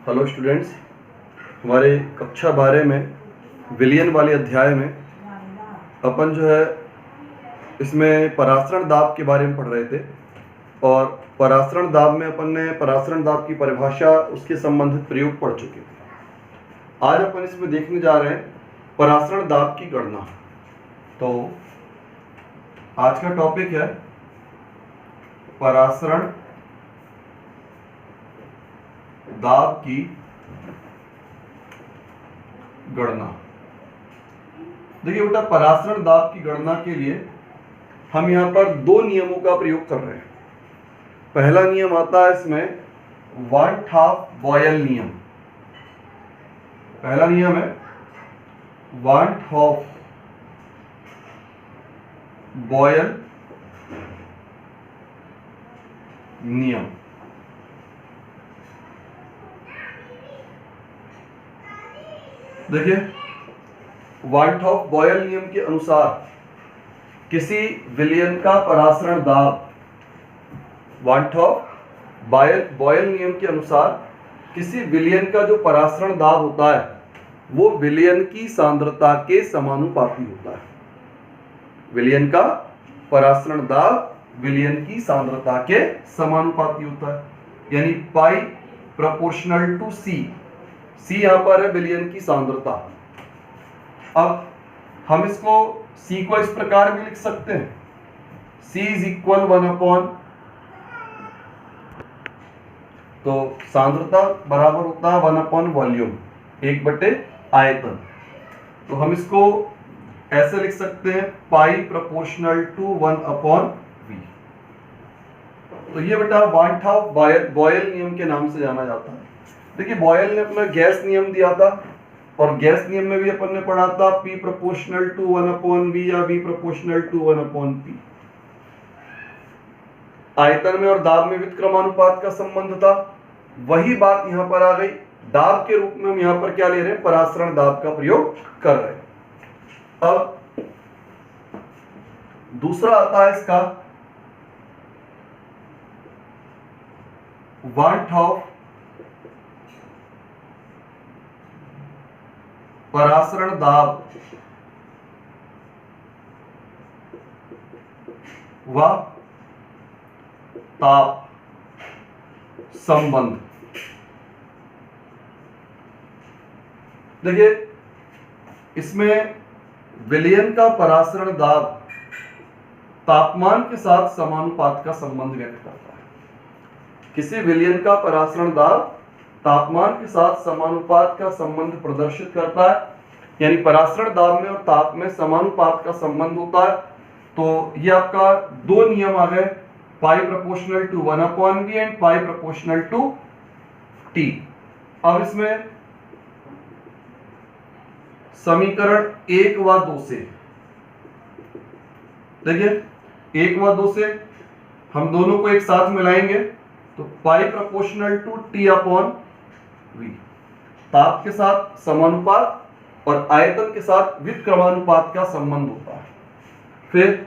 Hello students, हमारे कक्षा 12 में विलयन वाले अध्याय में अपन जो है इसमें परासरण दाब के बारे में पढ़ रहे थे। और परासरण दाब में अपन ने परासरण दाब की परिभाषा, उसके संबंधित प्रयोग पढ़ चुके थे। आज अपन इसमें देखने जा रहे हैं परासरण दाब की गणना। तो आज का टॉपिक है परासरण दाब की गणना। देखिए बेटा, परासरण दाब की गणना के लिए हम यहां पर दो नियमों का प्रयोग कर रहे हैं। पहला नियम आता है इसमें वन हाफ बॉयल नियम। पहला नियम है वन हाफ बॉयल नियम। देखिए, वाइट ऑफ बॉयल नियम के अनुसार किसी विलयन का परासरण दाब, वाइट ऑफ बॉयल नियम के अनुसार किसी विलयन का जो परासरण दाब होता है वो विलयन की सांद्रता के समानुपाती होता है। विलयन का परासरण दाब विलयन की सांद्रता के समानुपाती होता है, यानी पाई प्रोपोर्शनल टू सी। सी यहां पर है विलयन की सांद्रता। अब हम इसको सी को इस प्रकार भी लिख सकते हैं, सी इज इक्वल 1/, तो सांद्रता बराबर होता है 1 वॉल्यूम, 1/आयतन। तो हम इसको ऐसे लिख सकते हैं पाई प्रोपोर्शनल टू 1/v। तो ये बेटा वाइट हाफ बॉयल नियम के नाम से जाना जाता है। देखिए, बॉयल ने अपना गैस नियम दिया था, और गैस नियम में भी अपन ने पढ़ा था P प्रोपोर्शनल टू 1/v या V प्रोपोर्शनल टू 1/p। आयतन में और दाब में व्युत्क्रमानुपात का संबंध था। वही बात यहां पर आ गई। दाब के रूप में हम यहां पर क्या ले रहे हैं? परासरण दाब का प्रयोग कर रहे हैं। अब दूसरा आता है इसका वन हाफ परासरण दाब व ताप संबंध। देखिए, इसमें विलयन का परासरण दाब तापमान के साथ समानुपात का संबंध व्यक्त करता है। किसी विलयन का परासरण दाब तापमान के साथ समानुपात का संबंध प्रदर्शित करता है, यानी परासरण दाब में और ताप में समानुपात का संबंध होता है। तो ये आपका दो नियम आ गए, pi proportional to 1/v and pi proportional to t। अब इसमें समीकरण 1 व 2 से, देखिए 1 व 2 से हम दोनों को एक साथ मिलाएंगे तो पाई प्रोपोर्शनल टू t/v, ताप के साथ समानुपात और आयतन के साथ व्युत्क्रमानुपात का संबंध होता है। फिर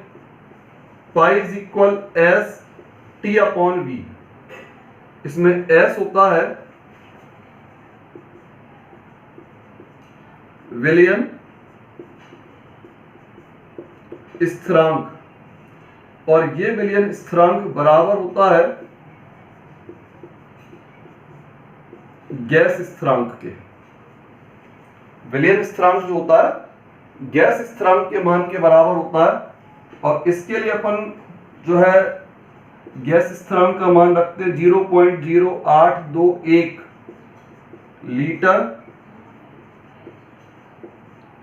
पाई इज इक्वल एस t/v। इसमें s होता है विलयन स्थिरांक, और ये विलयन स्थिरांक बराबर होता है गैस स्थिरांक के। विलयन स्थिरांक जो होता है गैस स्थिरांक के मान के बराबर होता है, और इसके लिए अपन जो है गैस स्थिरांक का मान रखते हैं 0.0821 लीटर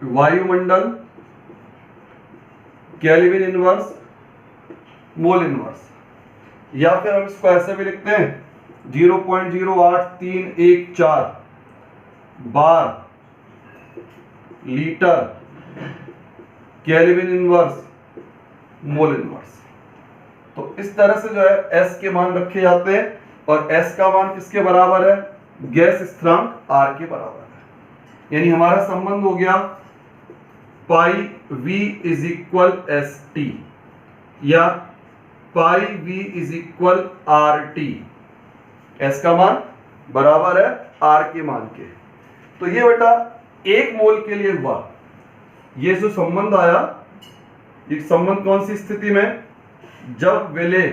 वायुमंडल केल्विन इनवर्स मोल इनवर्स, या फिर हम इसको ऐसे भी लिखते हैं 0.08314 bar litre kelvin inverse mole inverse. तो इस तरह से जो है S के मान रखे जाते हैं, और S का मान किसके बराबर है? गैस स्थिरांक R के बराबर है। यानी हमारा संबंध हो गया पाई V इज इक्वल ST या पाई V is equal RT। S का मान बराबर है R के मान के। तो ये बेटा 1 मोल के लिए हुआ, ये जो संबंध आया, ये संबंध कौन सी स्थिति में, जब विलेय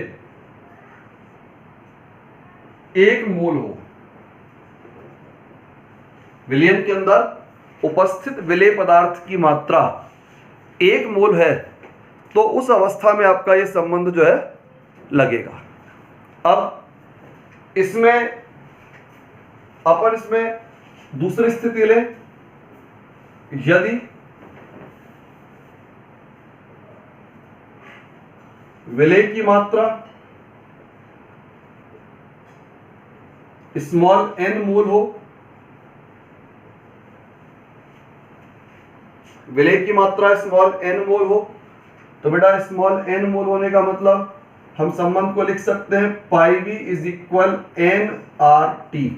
1 मोल हो, विलयन के अंदर उपस्थित विलेय पदार्थ की मात्रा 1 मोल है, तो उस अवस्था में आपका ये संबंध जो है लगेगा। अब इसमें अपन इसमें दूसरी स्थिति लें, यदि विलेय की मात्रा स्मॉल n मोल हो, विलेय की मात्रा स्मॉल n मोल हो, तो बेटा स्मॉल n मोल होने का मतलब हम संबंध को लिख सकते हैं पाई वी इज इक्वल nRT।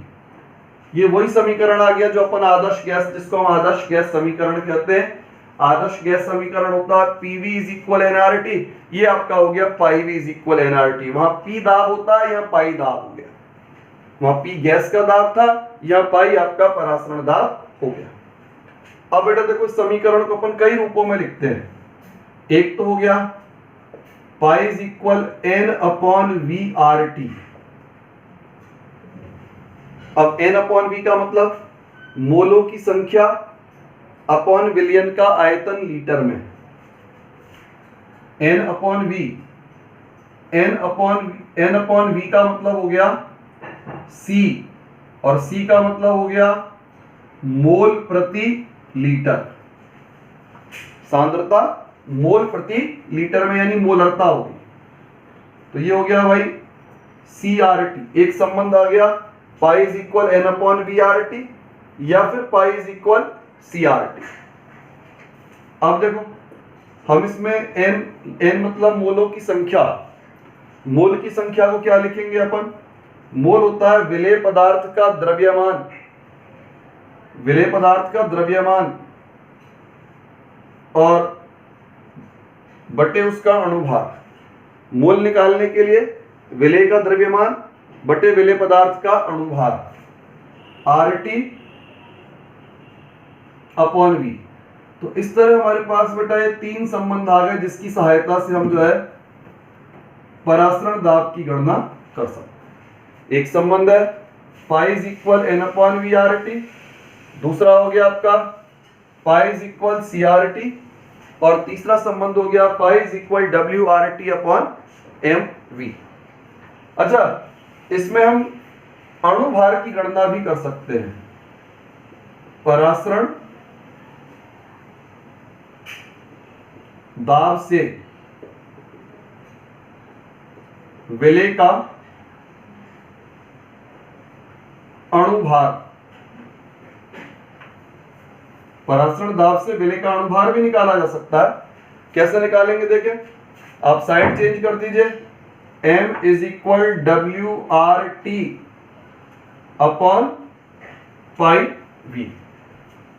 ये वही समीकरण आ गया जो अपन आदर्श गैस, जिसको हम आदर्श गैस समीकरण कहते हैं। आदर्श गैस समीकरण होता है PV इज इक्वल nRT, ये आपका हो गया पाई वी इज इक्वल nRT। वहां P दाब होता है, यहाँ पाई दाब हो गया, वहां P गैस का दाब था, यहाँ पाई आपका परासरण दाब हो गया। अब बेटा देखो इस समीकरण को अपन कई रूपों में लिखते हैं। एक तो हो गया pi is equal n upon V R T. अब n अपॉन वी का मतलब मोलों की संख्या अपॉन विलयन का आयतन लीटर में। n upon V, n upon V का मतलब हो गया c, और c का मतलब हो गया मोल प्रति लीटर, सांद्रता मोल प्रति लीटर में, यानी मोलरता होगी। तो ये हो गया भाई CRT। एक संबंध आ गया pi is equal n upon V R T, या फिर पाई इज इक्वल CRT। अब देखो हम इसमें n मतलब मोलों की संख्या, मोल की संख्या को क्या लिखेंगे अपन, मोल होता है विलेय पदार्थ का द्रव्यमान, विलेय पदार्थ का द्रव्यमान और बटे उसका अणुभार। मोल निकालने के लिए विलेय का द्रव्यमान बटे विलेय पदार्थ का अणुभार, RT अपॉन V। तो इस तरह हमारे पास बेटा ये 3 संबंध आ गए, जिसकी सहायता से हम जो है परासरण दाब की गणना कर सकते हैं। एक संबंध है pi is equal n upon V R T, दूसरा हो गया आपका पाई इज इक्वल CRT, और तीसरा संबंध हो गया pi is equal WRT upon MV। अच्छा, इसमें हम अणुभार की गणना भी कर सकते हैं। परासरण दाब से विलेय का अणुभार, परासरण दाब से विलेय का अणुभार भी निकाला जा सकता है। कैसे निकालेंगे देखें, आप साइड चेंज कर दीजिए, M is equal WRT upon pi V।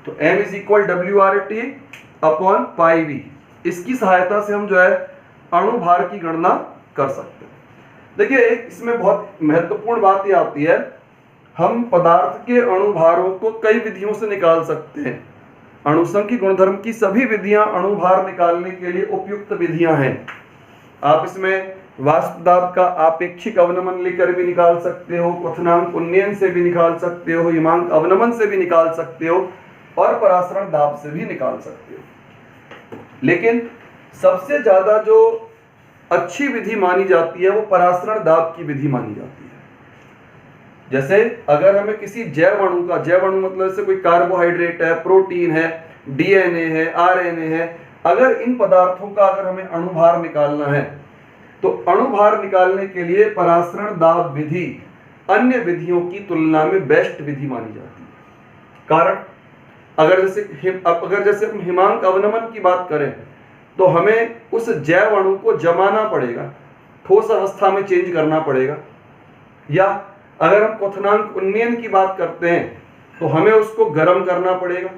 तो M is equal WRT upon pi V, इसकी सहायता से हम जो है अणुभार की गणना कर सकते हैं। देखिए एक इसमें बहुत महत्वपूर्ण बात ये आती है, हम पदार्थ के अणुभारों को कई विधियों से निकाल सकते हैं। अणुसंख्यिक गुणधर्म की सभी विधियां अणुभार निकालने के लिए उपयुक्त विधियां हैं। आप इसमें वाष्प दाब का आपेक्षिक अवनमन लेकर भी निकाल सकते हो, क्वथनांक उन्नयन से भी निकाल सकते हो, हिमांक अवनमन से भी निकाल सकते हो, और परासरण दाब से भी निकाल सकते हो। लेकिन सबसे ज्यादा जो अच्छी विधि मानी जाती है वो परासरण दाब की विधि मानी जाती है। जैसे अगर हमें किसी जैव अणु का, जैव अणु मतलब जैसे कोई कार्बोहाइड्रेट है, प्रोटीन है, DNA है, RNA है, अगर इन पदार्थों का अगर हमें अणुभार निकालना है तो अणुभार निकालने के लिए परासरण दाब विधि अन्य विधियों की तुलना में बेस्ट विधि मानी जाती है। कारण अगर जैसे हम हिमांक अवनमन की बात करें तो हमें उस जैव अणु को जमाना पड़ेगा, ठोस अवस्था में चेंज करना पड़ेगा। या अगर हम क्वथनांक उन्नयन की बात करते हैं तो हमें उसको गर्म करना पड़ेगा।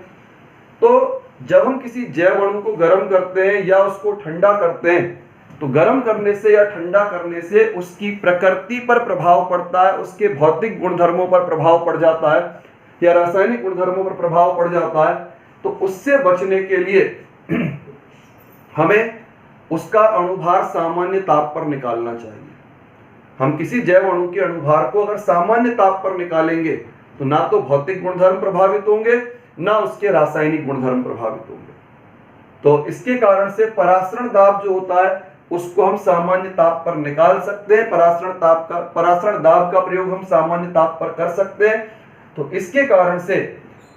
तो जब हम किसी जैव अणु को गर्म करते हैं या उसको ठंडा करते हैं तो गर्म करने से या ठंडा करने से उसकी प्रकृति पर प्रभाव पड़ता है, उसके भौतिक गुणधर्मों पर प्रभाव पड़ जाता है या रासायनिक गुणधर्मों पर प्रभाव पड़ जाता है। तो उससे बचने के लिए हमें उसका अणुभार सामान्य ताप पर निकालना चाहिए। हम किसी जैव अणु के अणुभार को अगर सामान्य ताप पर निकालेंगे तो ना तो भौतिक गुणधर्म प्रभावित होंगे, ना उसके रासायनिक गुणधर्म प्रभावित होंगे। तो इसके कारण से परासरण दाब जो होता है उसको हम सामान्य ताप पर निकाल सकते हैं। परासरण दाब का प्रयोग हम सामान्य ताप पर कर सकते हैं। तो इसके कारण से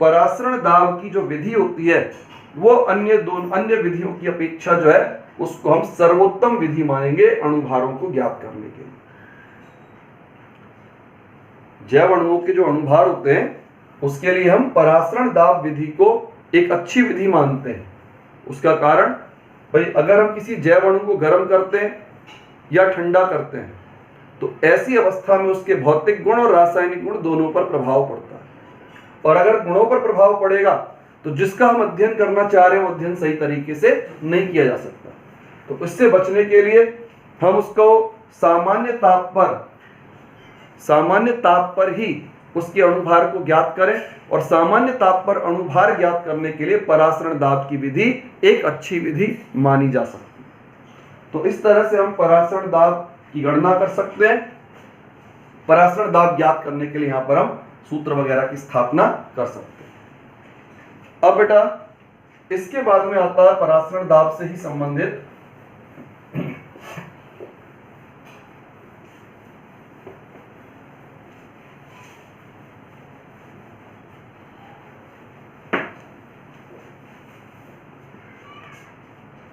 परासरण दाब की जो विधि होती है वो अन्य विधियों की अपेक्षा जो है उसको हम सर्वोत्तम विधि मानेंगे अणुभारों को ज्ञात करने के लिए। जैव अणुओं के जो अणुभार होते हैं उसके लिए हम परासरण दाब विधि को एक अच्छी विधि मानते हैं। उसका कारण भाई अगर हम किसी जैव अणु को गर्म करते हैं या ठंडा करते हैं तो ऐसी अवस्था में उसके भौतिक गुण और रासायनिक गुण दोनों पर प्रभाव पड़ता है, और अगर गुणों पर प्रभाव पड़ेगा तो जिसका हम अध्ययन करना चाह रहे हैं वो अध्ययन सही तरीके से नहीं किया जा सकता। तो इससे बचने के लिए हम उसको सामान्य ताप पर ही उसके अणुभार को ज्ञात करें, और सामान्य ताप पर अणुभार ज्ञात करने के लिए परासरण दाब की विधि एक अच्छी विधि मानी जा सकती है। तो इस तरह से हम परासरण दाब की गणना कर सकते हैं। परासरण दाब ज्ञात करने के लिए यहां पर हम सूत्र वगैरह की स्थापना कर सकते हैं। अब बेटा इसके बाद में आता है परासरण दाब से ही संबंधित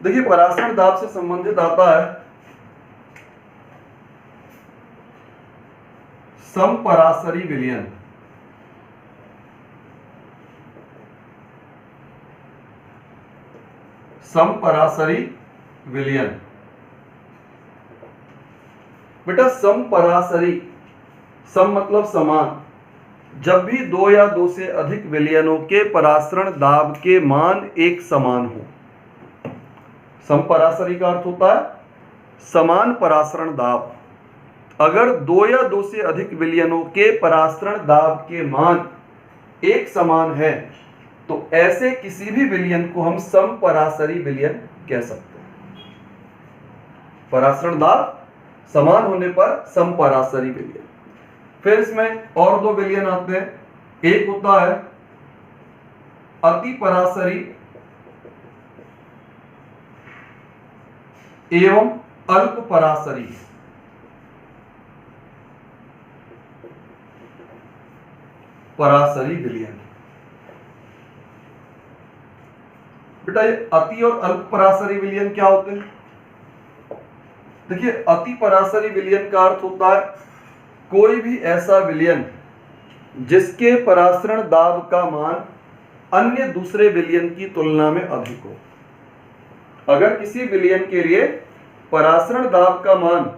देखिए परासरण दाब से संबंधित आता है समपरासरी विलयन। समपरासरी विलयन बेटा समपरासरी, सम मतलब समान, जब भी दो या दो से अधिक विलयनों के परासरण दाब के मान एक समान हो। समपरासरी का अर्थ होता है समान परासरण दाब। अगर दो या दो से अधिक विलयनों के परासरण दाब के मान एक समान है तो ऐसे किसी भी विलयन को हम समपरासरी विलयन कह सकते हैं। परासरण दाब समान होने पर समपरासरी विलयन। फिर इसमें और दो विलयन आते हैं। एक होता है अतिपरासरी एवं अल्पपरासरी। परासरी विलयन बेटा ये अति और अल्पपरासरी विलयन क्या होते हैं? देखिए अतिपरासरी विलयन का अर्थ होता है कोई भी ऐसा विलयन जिसके परासरण दाब का मान अन्य दूसरे विलयन की तुलना में अधिक हो। अगर किसी विलयन के लिए परासरण दाब का मान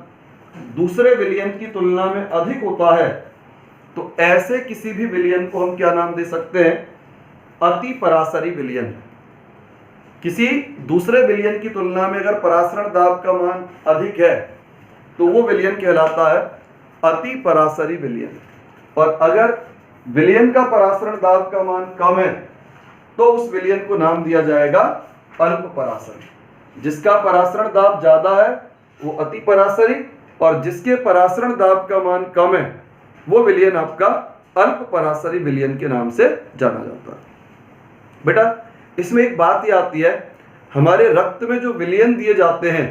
दूसरे विलयन की तुलना में अधिक होता है तो ऐसे किसी भी विलयन को हम क्या नाम दे सकते हैं? अतिपरासरी विलयन। किसी दूसरे विलयन की तुलना में अगर परासरण दाब का मान अधिक है तो वो विलयन कहलाता है अतिपरासरी विलयन। और अगर विलयन का परासरण दाब का मान कम है तो उस विलयन को नाम दिया जाएगा अल्पपरासरी। जिसका परासरण दाब ज्यादा है वो अतिपरासरी, और जिसके परासरण दाब का मान कम है वो विलयन आपका अल्पपरासरी विलयन के नाम से जाना जाता है। बेटा इसमें एक बात ये आती है, हमारे रक्त में जो विलयन दिए जाते हैं,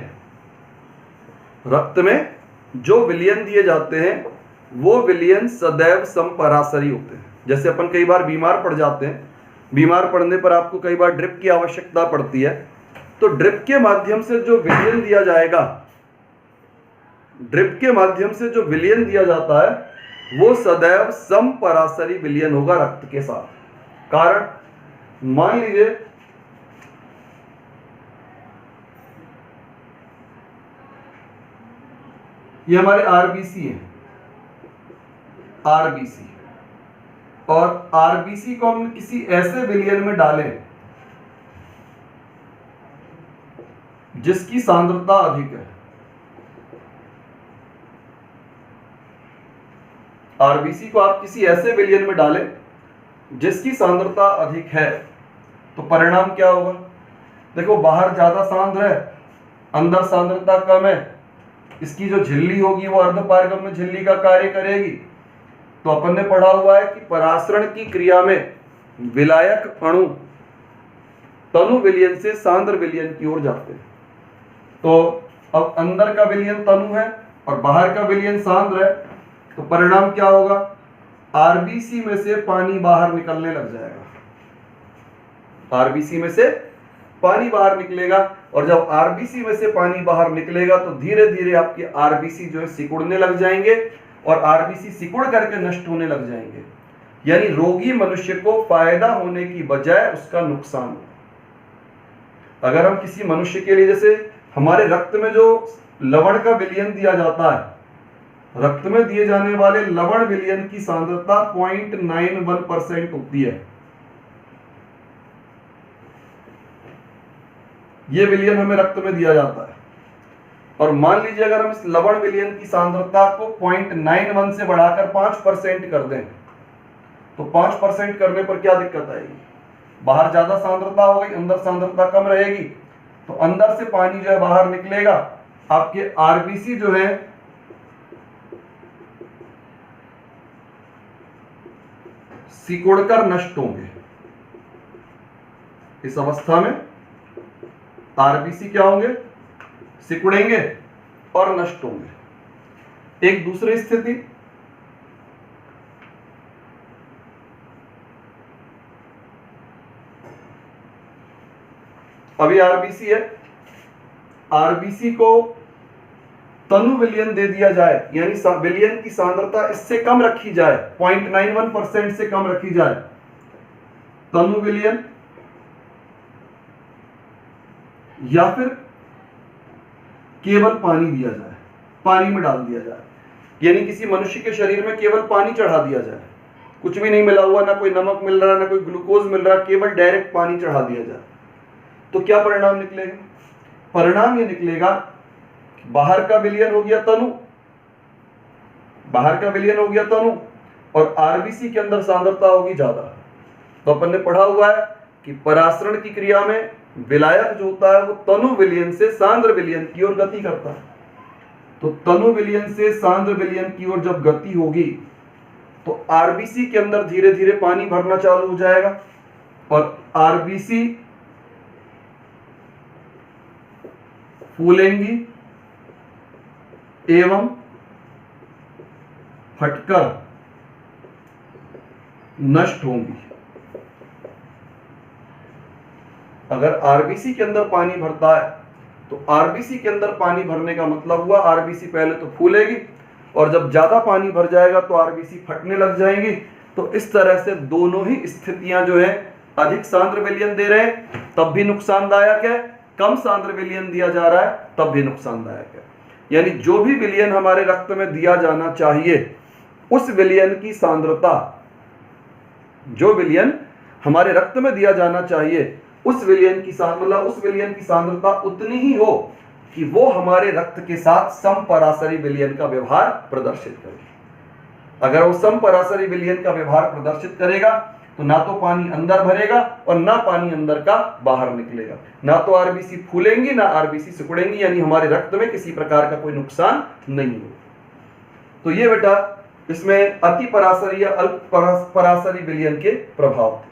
रक्त में जो विलयन दिए जाते हैं वो विलयन सदैव समपरासरी होते हैं। जैसे अपन कई बार बीमार पड़ जाते हैं, बीमार पड़ने पर आपको कई बार ड्रिप की आवश्यकता पड़ती है, तो ड्रिप के माध्यम से जो विलयन दिया जाएगा, ड्रिप के माध्यम से जो विलयन दिया जाता है वो सदैव समपरासरी विलयन होगा रक्त के साथ। कारण मान लीजिए ये हमारे आरबीसी है, आरबीसी, और आरबीसी को हम किसी ऐसे विलयन में डालें जिसकी सांद्रता अधिक है। आरबीसी को आप किसी ऐसे विलयन में डालें जिसकी सांद्रता अधिक है, तो परिणाम क्या होगा? देखो, बाहर ज्यादा सांद्र है, अंदर सांद्रता कम है, इसकी जो झिल्ली होगी वो अर्धपारगम्य झिल्ली का कार्य करेगी। तो अपन ने पढ़ा हुआ है कि परासरण की क्रिया में विलायक अणु तनु विलयन से सांद्र विलयन की ओर जाते हैं। तो अब अंदर का विलयन तनु है और बाहर का विलयन सांद्र है, तो परिणाम क्या होगा? आरबीसी में से पानी बाहर निकलने लग जाएगा। आरबीसी में से पानी बाहर निकलेगा, और जब आरबीसी में से पानी बाहर निकलेगा तो धीरे धीरे आपके आरबीसी जो है सिकुड़ने लग जाएंगे, और आरबीसी सिकुड़ करके नष्ट होने लग जाएंगे। यानी रोगी मनुष्य को फायदा होने की बजाय उसका नुकसान हो। अगर हम किसी मनुष्य के लिए, जैसे हमारे रक्त में जो लवण का विलयन दिया जाता है, रक्त में दिए जाने वाले लवण विलयन की सांद्रता 0.91% होती है। ये विलयन हमें रक्त में दिया जाता है, और मान लीजिए अगर हम इस लवण विलयन की सांद्रता को 0.91 से बढ़ाकर 5% कर दें, तो 5% करने पर क्या दिक्कत आएगी? बाहर ज्यादा सांद्रता हो गई, अंदर सांद्रता कम रहेगी, तो अंदर से पानी जो है बाहर निकलेगा, आपके आरबीसी जो है सिकुड़कर नष्ट होंगे। इस अवस्था में आरबीसी क्या होंगे? सिकुड़ेंगे और नष्ट होंगे। एक दूसरी स्थिति, अभी आरबीसी है, आरबीसी को तनु विलयन दे दिया जाए, यानी विलयन की सांद्रता इससे कम रखी जाए, 0.91% से कम रखी जाए, तनु विलयन, या फिर केवल पानी दिया जाए, पानी में डाल दिया जाए, यानी किसी मनुष्य के शरीर में केवल पानी चढ़ा दिया जाए, कुछ भी नहीं मिला हुआ, ना कोई नमक मिल रहा, ना कोई ग्लूकोज मिल रहा, केवल डायरेक्ट पानी चढ़ा दिया जाए, तो क्या परिणाम निकलेगा? परिणाम ये निकलेगा, बाहर का विलयन हो गया तनु, बाहर का विलयन हो गया तनु, और आरबीसी के अंदर सांद्रता होगी ज्यादा। तो अपन ने पढ़ा हुआ है कि परासरण की क्रिया में विलायक जो होता है वो तनु विलयन से सांद्र विलयन की ओर गति करता है। तो तनु विलयन से सांद्र विलयन की ओर जब गति होगी तो आरबीसी के अंदर धीरे धीरे पानी भरना चालू हो जाएगा, और आरबीसी फूलेंगी एवं फटकर नष्ट होंगी। अगर आरबीसी के अंदर पानी भरता है तो आरबीसी के अंदर पानी भरने का मतलब हुआ आरबीसी पहले तो फूलेगी, और जब ज्यादा पानी भर जाएगा तो आरबीसी फटने लग जाएंगी। तो इस तरह से दोनों ही स्थितियां जो है, अधिक सांद्र विलयन दे रहे हैं तब भी नुकसानदायक है, कम सांद्र विलयन दिया जा रहा है तब भी नुकसानदायक है। यानी जो भी विलयन हमारे रक्त में दिया जाना चाहिए उस विलयन की सांद्रता, जो विलयन हमारे रक्त में दिया जाना चाहिए उस विलयन की सांद्रता उतनी ही हो कि वो हमारे रक्त के साथ समपरासरी विलयन का व्यवहार प्रदर्शित करे। अगर वो समपरासरी विलयन का व्यवहार प्रदर्शित करेगा तो ना तो पानी अंदर भरेगा और ना पानी अंदर का बाहर निकलेगा, ना तो आरबीसी फूलेंगी ना आरबीसी सिकुड़ेंगी, यानी हमारे रक्त में किसी प्रकार का कोई नुकसान नहीं होगा। तो ये बेटा इसमें अति परासरी या अल्प परासरी विलयन के प्रभाव थे।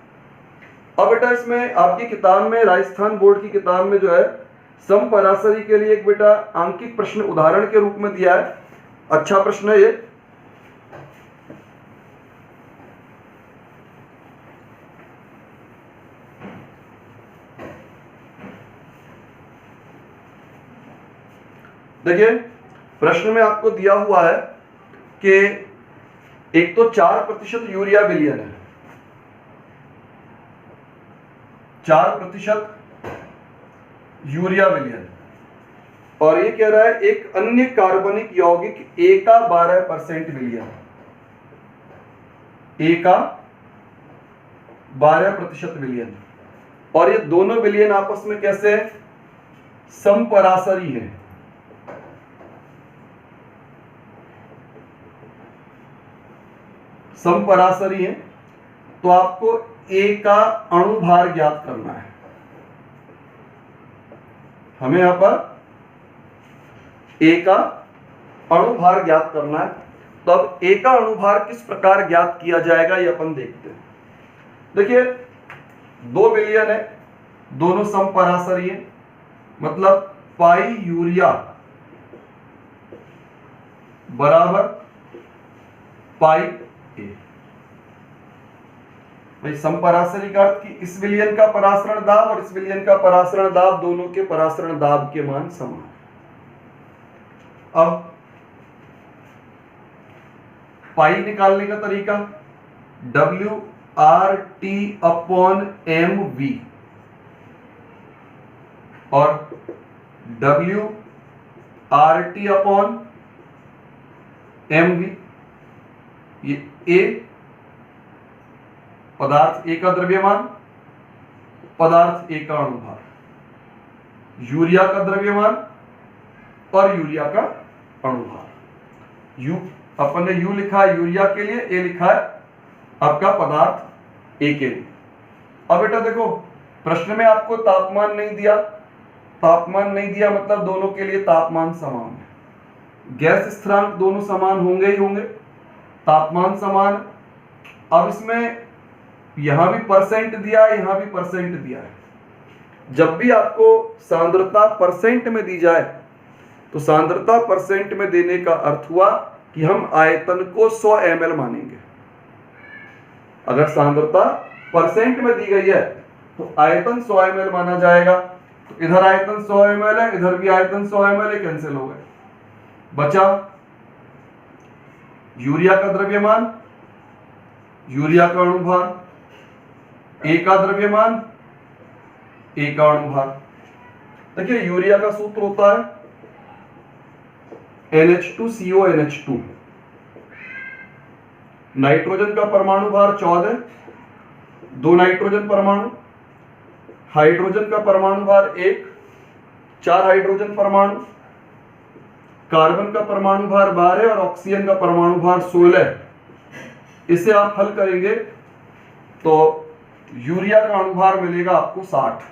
अब बेटा इसमें आपकी किताब में, राजस्थान बोर्ड की किताब में जो है समपरासरी के लिए एक बेटा आंकिक प्रश्न उदाहरण के रूप में दिया है। अच्छा प्रश्न है ये। देखिए प्रश्न में आपको दिया हुआ है कि एक तो 4% यूरिया विलयन है, 4% यूरिया विलयन, और ये कह रहा है एक अन्य कार्बनिक यौगिक A का 12% विलयन, A का 12% विलयन, और ये दोनों विलयन आपस में कैसे है? समपरासरी हैं, समपरासरी हैं, तो आपको A का अणुभार ज्ञात करना है। हमें यहां पर A का अणुभार ज्ञात करना है। तो अब A का अणुभार किस प्रकार ज्ञात किया जाएगा ये अपन देखते हैं। देखिए 2 विलयन है, दोनों समपरासरी हैं, मतलब पाई यूरिया बराबर पाई A। भाई समपरासरी का अर्थ कि इस विलयन का परासरण दाब और इस विलयन का परासरण दाब, दोनों के परासरण दाब के मान समान। अब पाई निकालने का तरीका WRT/mv और WRT/mv, ये A पदार्थ A का द्रव्यमान, पदार्थ A का अणुभार, यूरिया का द्रव्यमान और यूरिया का अणुभार। यू अपन ने यू लिखा है यूरिया के लिए, ए लिखा है आपका पदार्थ ए के लिए। अब बेटा देखो प्रश्न में आपको तापमान नहीं दिया, तापमान नहीं दिया मतलब दोनों के लिए तापमान समान है, गैस स्थिरांक दोनों समान होंगे ही होंगे, तापमान समान। अब इसमें यहां भी परसेंट दिया है, यहां भी परसेंट दिया है। जब भी आपको सांद्रता परसेंट में दी जाए तो सांद्रता परसेंट में देने का अर्थ हुआ कि हम आयतन को 100 ml मानेंगे। अगर सांद्रता परसेंट में दी गई है तो आयतन 100 ml माना जाएगा। तो इधर आयतन 100 ml है, इधर भी आयतन 100 ml है, कैंसिल हो गए। बचा यूरिया का द्रव्यमान, यूरिया का अणुभार, ए का द्रव्यमान, ए का अणुभार। देखिए यूरिया का सूत्र होता है NH2CONH2। नाइट्रोजन का परमाणु भार 14, 2 नाइट्रोजन परमाणु, हाइड्रोजन का परमाणु भार 1, 4 हाइड्रोजन परमाणु, कार्बन का परमाणु भार 12 और ऑक्सीजन का परमाणु भार 16। इसे आप हल करेंगे तो यूरिया का अणुभार मिलेगा आपको 60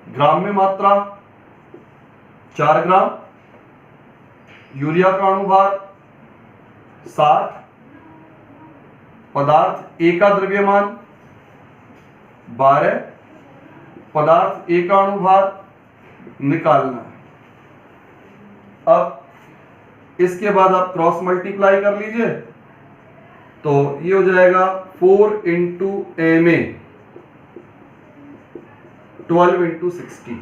ग्राम में, मात्रा 4 ग्राम, यूरिया का अणुभार 60, पदार्थ ए का द्रव्यमान 12, पदार्थ ए का अणुभार निकालना है। अब इसके बाद आप क्रॉस मल्टीप्लाई कर लीजिए तो ये हो जाएगा 4 × Ma 12 × 60।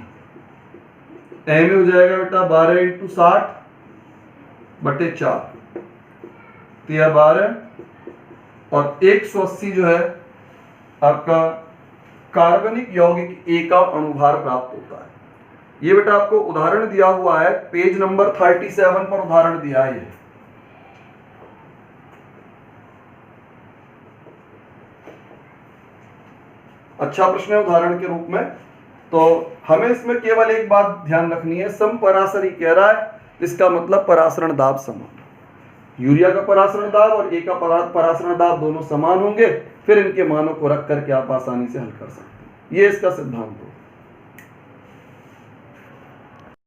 Ma हो जाएगा बेटा 12 × 60 बटे 4, तो यह 12 और 180 जो है आपका कार्बनिक यौगिक ए का अणुभार प्राप्त होता है। ये बेटा आपको उदाहरण दिया हुआ है, पेज नंबर 37 पर उदाहरण दिया है। अच्छा प्रश्न है उदाहरण के रूप में। तो हमें इसमें केवल एक बात ध्यान रखनी है, समपरासरी कह रहा है, इसका मतलब परासरण दाब समान। यूरिया का परासरण दाब और ए का परासरण दाब दोनों समान होंगे, फिर इनके मानों को रख करके आप आसानी से हल कर सकते हैं। ये इसका सिद्धांत है।